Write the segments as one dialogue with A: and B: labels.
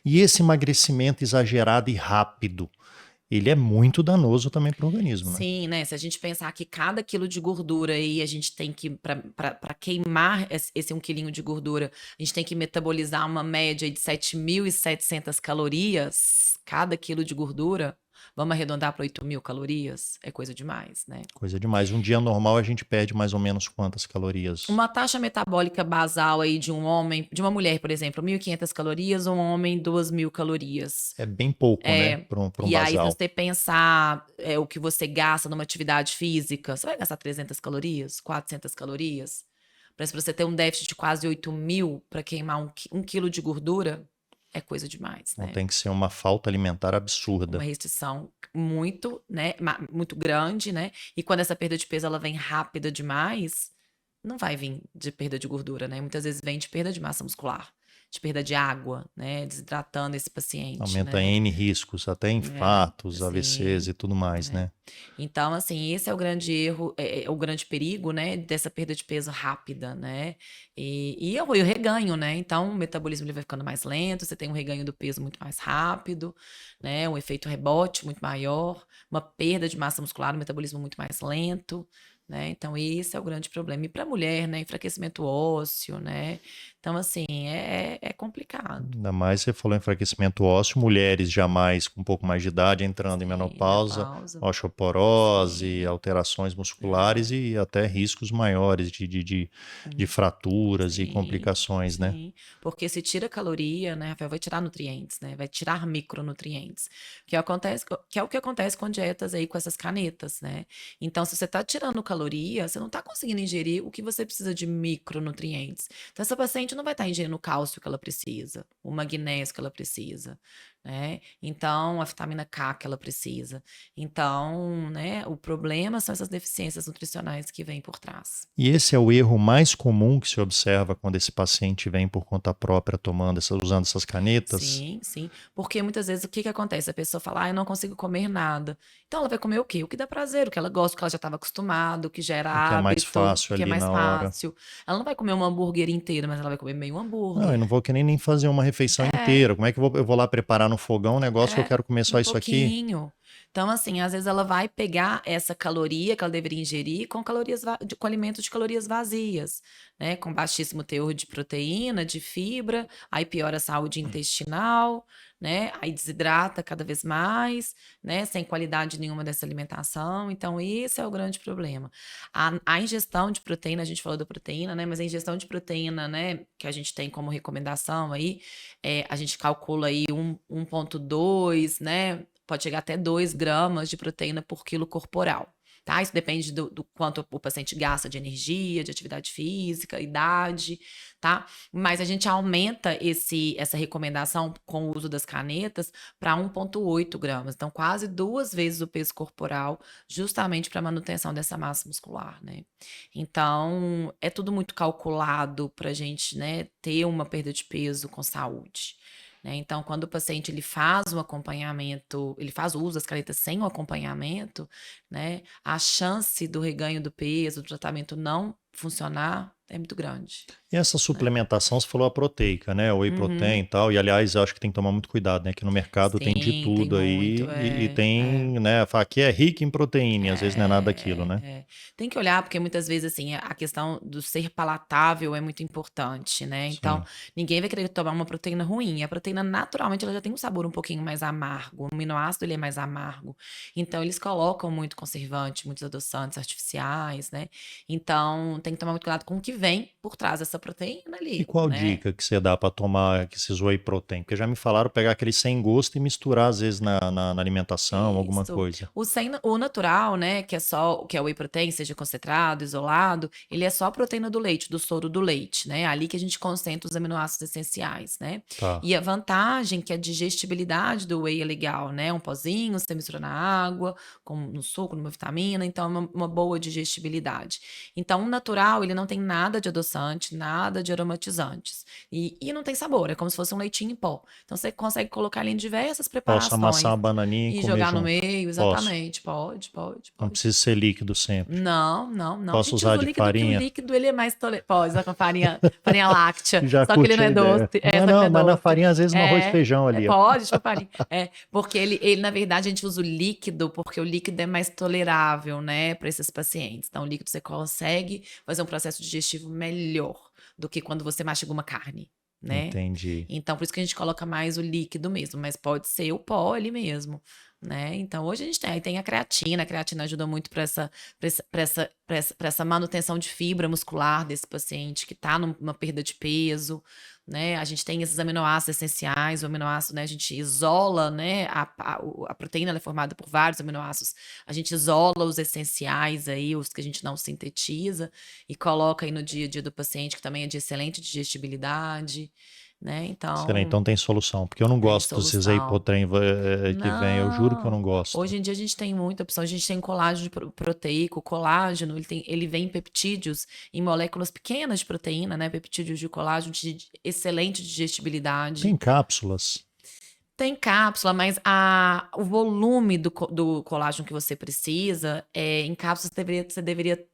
A: E esse emagrecimento exagerado e rápido, ele é muito danoso também para o organismo, né?
B: Sim, né? Se a gente pensar que cada quilo de gordura aí a gente tem que, para queimar esse 1 quilinho de gordura, a gente tem que metabolizar uma média de 7.700 calorias, cada quilo de gordura. Vamos arredondar para 8.000 calorias? É coisa demais, né?
A: Coisa demais. Um dia normal a gente perde mais ou menos quantas calorias?
B: Uma taxa metabólica basal aí de um homem, de uma mulher, por exemplo, 1.500 calorias, um homem 2.000 calorias.
A: É bem pouco, né?
B: É,
A: Para um
B: e aí, se
A: basal.
B: você pensar o que você gasta numa atividade física, você vai gastar 300 calorias, 400 calorias? Para você ter um déficit de quase 8.000 para queimar 1 quilo de gordura, é coisa demais,
A: Então
B: né?
A: tem que ser uma falta alimentar
B: Uma
A: absurda.
B: restrição muito, né, muito grande, né? E quando essa perda de peso ela vem rápida demais, não vai vir de perda de gordura, né? Muitas vezes vem de perda de massa muscular, de perda de água, né? Desidratando esse paciente,
A: Aumenta
B: né?
A: N riscos, até
B: É,
A: infartos, AVCs
B: assim,
A: e tudo mais,
B: né?
A: né?
B: Então, assim, esse é o grande erro, é o grande perigo, né, dessa perda de peso rápida, né? E o reganho, né? Então, o metabolismo ele vai ficando mais lento, você tem um reganho do peso muito mais rápido, né? Um efeito rebote muito maior, uma perda de massa muscular, um metabolismo muito mais lento, né? Então, esse é o grande problema. E para a mulher, né? Enfraquecimento ósseo, né? Então, assim, é complicado.
A: Ainda mais você falou enfraquecimento ósseo, mulheres jamais com um pouco mais de idade entrando em
B: Sim,
A: menopausa,
B: menopausa.
A: osteoporose,
B: Sim,
A: alterações musculares
B: é.
A: e até riscos maiores de
B: Hum.
A: fraturas e
B: Sim,
A: complicações, né?
B: sim. Porque se tira caloria, né, Rafael, vai tirar nutrientes, né? Vai tirar micronutrientes. Que é o que acontece com dietas aí, com essas canetas, né? Então, se você tá tirando caloria, você não tá conseguindo ingerir o que você precisa de micronutrientes. Então, essa paciente não vai estar ingerindo o cálcio que ela precisa, o magnésio que ela precisa, né? Então, a vitamina K que ela precisa. Então, né, o problema são essas deficiências nutricionais que vêm por trás.
A: E esse é o erro mais comum que se observa quando esse paciente vem por conta própria tomando usando essas canetas,
B: Sim, sim. Porque muitas vezes o que que acontece? A pessoa fala, eu não consigo comer nada. Então ela vai comer o quê? O que dá prazer, o que ela gosta, o que ela já estava acostumada, o que já era
A: o que é mais
B: hábito, o
A: fácil
B: que é
A: ali
B: mais
A: na hora.
B: fácil. Ela não vai comer um hambúrguer inteiro, mas ela vai comer meio
A: Não, eu
B: hambúrguer.
A: não vou querer nem fazer uma refeição
B: É,
A: inteira. Como é que eu vou lá preparar no fogão um negócio que eu
B: é,
A: quero comer
B: um
A: só isso aqui?
B: pouquinho. Então, assim, às vezes ela vai pegar essa caloria que ela deveria ingerir com com alimentos de calorias vazias, né? Com baixíssimo teor de proteína, de fibra, aí piora a saúde intestinal, né? Aí desidrata cada vez mais, né? Sem qualidade nenhuma dessa alimentação. Então, esse é o grande problema. A ingestão de proteína, a gente falou da proteína, né? Mas a ingestão de proteína, né? Que a gente tem como recomendação aí, a gente calcula aí 1,2, né? Pode chegar até 2 gramas de proteína por quilo corporal. Tá? Isso depende do quanto o paciente gasta de energia, de atividade física, idade, tá? Mas a gente aumenta essa recomendação com o uso das canetas para 1,8 gramas. Então, quase 2 vezes o peso corporal, justamente para manutenção dessa massa muscular, né? Então, é tudo muito calculado para a gente, né, ter uma perda de peso com saúde. Né? Então, quando o paciente ele faz um acompanhamento, ele faz o uso das canetas sem o acompanhamento, né, a chance do reganho do peso, do tratamento não funcionar é muito grande.
A: E essa
B: Né?
A: suplementação, você falou a proteica, né? O whey protein
B: Uhum.
A: e tal. E aliás, eu acho que tem que tomar muito cuidado, né? Que no mercado tem de
B: Sim, tem
A: tudo
B: muito.
A: aí e tem, né? Fala que é rico em proteína, e às vezes não é nada daquilo, né?
B: Tem que olhar, porque muitas vezes, assim, a questão do ser palatável é muito importante, né? Então,
A: Sim.
B: ninguém vai querer tomar uma proteína ruim. A proteína, naturalmente, ela já tem um sabor um pouquinho mais amargo. O aminoácido, ele é mais amargo. Então, eles colocam muito conservante, muitos adoçantes artificiais, né? Então, tem que tomar muito cuidado com o que vem por trás dessa proteína
A: E
B: ali,
A: qual
B: né?
A: dica que você dá para tomar esses whey protein? Porque já me falaram pegar aquele sem gosto e misturar às vezes na alimentação, alguma
B: Isso.
A: coisa.
B: O natural, né, que é o whey protein, seja concentrado, isolado, ele é só a proteína do leite, do soro do leite, né? Ali que a gente concentra os aminoácidos essenciais, né?
A: Tá.
B: E a vantagem que a digestibilidade do whey é legal, né? Um pozinho, você mistura na água, com no suco, numa vitamina, então é uma boa digestibilidade. Então, o natural, ele não tem nada de adoçante, nada de aromatizantes. E não tem sabor, é como se fosse um leitinho em pó. Então você consegue colocar ele em diversas
A: Posso amassar
B: preparações
A: uma bananinha e
B: e
A: comer
B: jogar no
A: junto?
B: meio,
A: Posso.
B: exatamente. Pode, pode,
A: Não
B: pode.
A: precisa ser líquido sempre.
B: Não, não, não. A
A: Posso
B: gente
A: usar
B: usa o
A: de
B: líquido que o
A: farinha?
B: líquido ele é mais tolerante. Pode usar com farinha láctea,
A: Já
B: só que ele
A: curti
B: não
A: a
B: é doce.
A: ideia.
B: É,
A: Mas
B: só que não
A: não,
B: é
A: mas na
B: doce.
A: farinha, às vezes, no arroz e feijão ali, ó.
B: Pode, tipo farinha. É, porque ele, na verdade, a gente usa o líquido, porque o líquido é mais tolerável, né, para esses pacientes. Então, o líquido você consegue fazer um processo digestivo melhor do que quando você mastiga uma carne, né?
A: Entendi.
B: Então, por isso que a gente coloca mais o líquido mesmo, mas pode ser o pó ali mesmo, né? Então, hoje a gente tem a creatina ajuda muito para essa manutenção de fibra muscular desse paciente que está numa perda de peso, né? A gente tem esses aminoácidos essenciais, o aminoácido, né? A gente isola, né? A proteína ela é formada por vários aminoácidos, a gente isola os essenciais aí, os que a gente não sintetiza, e coloca aí no dia a dia do paciente, que também é de excelente digestibilidade, né?
A: Será,
B: Então,
A: então tem solução. Porque eu não
B: tem
A: gosto desses whey
B: solução.
A: protein que vem. Eu juro que eu não
B: Não.
A: gosto.
B: Hoje em dia a gente tem muita opção. A gente tem colágeno proteico, colágeno, ele vem em peptídeos, em moléculas pequenas de proteína, né? Peptídeos de colágeno de excelente digestibilidade.
A: Tem cápsulas.
B: Tem cápsula, mas o volume do colágeno que você precisa, em cápsulas você deveria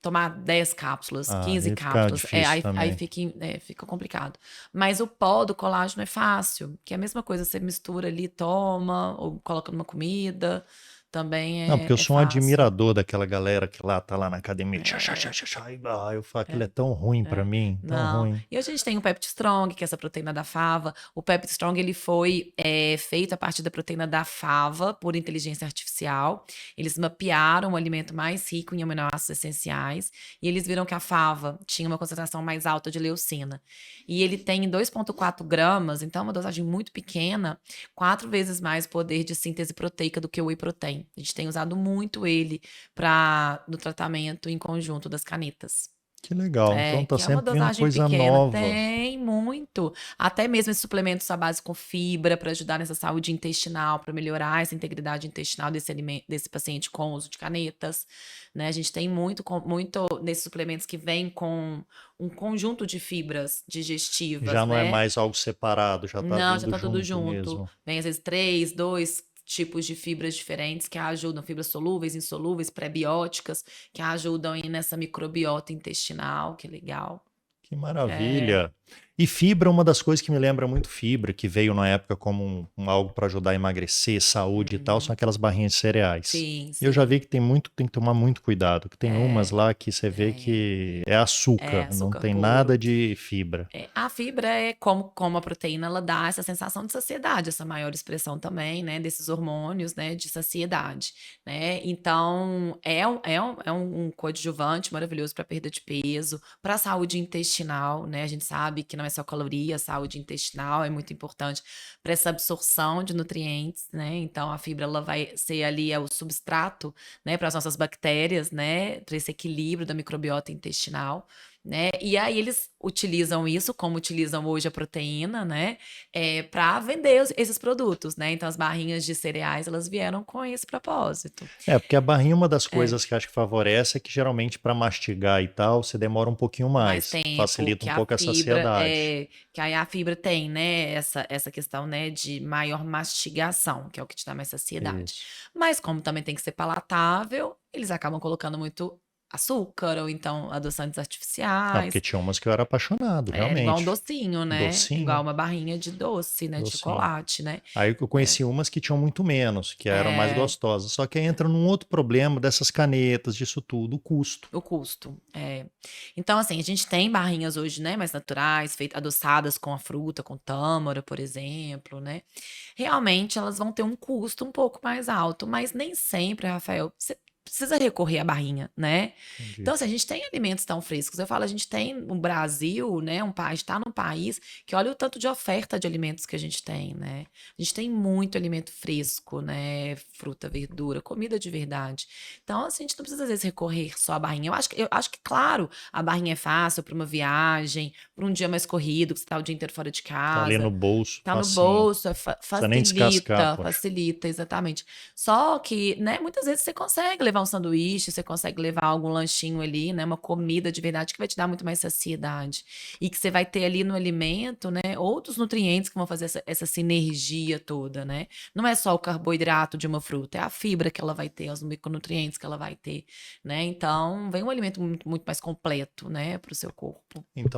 B: tomar 10 cápsulas,
A: Ah,
B: 15
A: aí fica
B: cápsulas.
A: difícil
B: Aí
A: também.
B: fica complicado. Mas o pó do colágeno é fácil, que é a mesma coisa, você mistura ali, toma, ou coloca numa comida, também
A: Não, porque eu
B: é
A: sou um
B: fácil.
A: admirador daquela galera que lá tá lá na academia. Tchá, tchá, tchá,
B: É,
A: tchá, tchá, eu falo, aquilo
B: é.
A: é tão ruim pra
B: É,
A: mim, tão
B: não.
A: ruim.
B: E hoje a gente tem o Pepti Strong, que é essa proteína da fava. O Pepti Strong ele foi feito a partir da proteína da fava por inteligência artificial. Eles mapearam o alimento mais rico em aminoácidos essenciais e eles viram que a fava tinha uma concentração mais alta de leucina. E ele tem 2,4 gramas, então é uma dosagem muito pequena, 4 vezes mais poder de síntese proteica do que o whey protein. A gente tem usado muito ele no tratamento em conjunto das canetas.
A: Que legal. Então tá
B: Que é uma
A: sempre vindo
B: dosagem
A: coisa
B: pequena.
A: nova.
B: Tem muito. Até mesmo esses suplementos à base com fibra para ajudar nessa saúde intestinal, para melhorar essa integridade intestinal desse paciente com o uso de canetas, né? A gente tem muito nesses suplementos que vêm com um conjunto de fibras digestivas,
A: Já não é
B: né?
A: mais algo separado, já tá
B: Não, já
A: tudo
B: tá tudo
A: junto
B: junto.
A: mesmo.
B: Vem às vezes 3, 2 tipos de fibras diferentes que ajudam, fibras solúveis, insolúveis, pré-bióticas, que ajudam aí nessa microbiota intestinal, que legal.
A: Que
B: É,
A: maravilha. E fibra é uma das coisas que me lembra muito fibra, que veio na época como algo para ajudar a emagrecer, saúde e tal, são aquelas barrinhas de cereais.
B: sim,
A: E eu já
B: sim.
A: vi que tem que tomar muito cuidado, que tem umas
B: É,
A: lá que você vê
B: tem.
A: que é
B: É
A: açúcar, não
B: açúcar
A: tem nada
B: puro.
A: de fibra.
B: A fibra é como a proteína, ela dá essa sensação de saciedade, essa maior expressão também, né, desses hormônios, né, de saciedade, né? Então, é um coadjuvante maravilhoso para perda de peso, para a saúde intestinal, né? A gente sabe que não é só caloria, a saúde intestinal é muito importante para essa absorção de nutrientes, né? Então, a fibra ela vai ser ali o substrato, né, para as nossas bactérias, né, para esse equilíbrio da microbiota intestinal, né? E aí eles utilizam isso, como utilizam hoje a proteína, né? Para vender esses produtos, né? Então as barrinhas de cereais, elas vieram com esse propósito.
A: É, porque a barrinha, uma das
B: É,
A: coisas que acho que favorece é que geralmente para mastigar e tal, você demora um pouquinho
B: mais
A: mais,
B: tempo
A: facilita
B: que
A: um
B: a
A: pouco a
B: fibra
A: saciedade.
B: que aí a fibra tem, né? Essa questão, né, de maior mastigação, que é o que te dá mais saciedade.
A: Isso.
B: Mas como também tem que ser palatável, eles acabam colocando muito açúcar ou então adoçantes
A: Ah, porque
B: artificiais.
A: tinha umas que eu era apaixonado,
B: É igual um
A: realmente.
B: docinho, né? Igual
A: Docinho,
B: uma barrinha de doce, né? De
A: docinho.
B: chocolate, né?
A: Aí eu
B: É,
A: conheci umas que tinham muito menos, que eram mais
B: é,
A: gostosas. Só que aí entra num outro problema dessas canetas, disso tudo, o custo.
B: o custo. Então, assim, a gente tem barrinhas hoje, né? Mais naturais, feitas, adoçadas com a fruta, com tâmara, por exemplo, né? Realmente elas vão ter um custo um pouco mais alto, mas nem sempre, Rafael, você precisa recorrer à barrinha, né?
A: Entendi.
B: Então, assim, a gente tem alimentos tão frescos. Eu falo, a gente tem no Brasil, né, um país, está num país que olha o tanto de oferta de alimentos que a gente tem, né? A gente tem muito alimento fresco, né? Fruta, verdura, comida de verdade. Então, assim, a gente não precisa, às vezes, recorrer só à barrinha. Eu acho que, claro, a barrinha é fácil para uma viagem, para um dia mais corrido, que você está o dia inteiro fora de
A: Tá ali no
B: casa.
A: bolso,
B: Tá no
A: facinho. Não
B: bolso,
A: precisa nem descascar,
B: facilita,
A: poxa.
B: facilita, exatamente. Só que, né, muitas vezes você consegue levar um sanduíche, você consegue levar algum lanchinho ali, né? Uma comida de verdade que vai te dar muito mais saciedade. E que você vai ter ali no alimento, né? Outros nutrientes que vão fazer essa sinergia toda, né? Não é só o carboidrato de uma fruta, é a fibra que ela vai ter, os micronutrientes que ela vai ter, né? Então, vem um alimento muito, muito mais completo, né, para o seu corpo.
A: Então,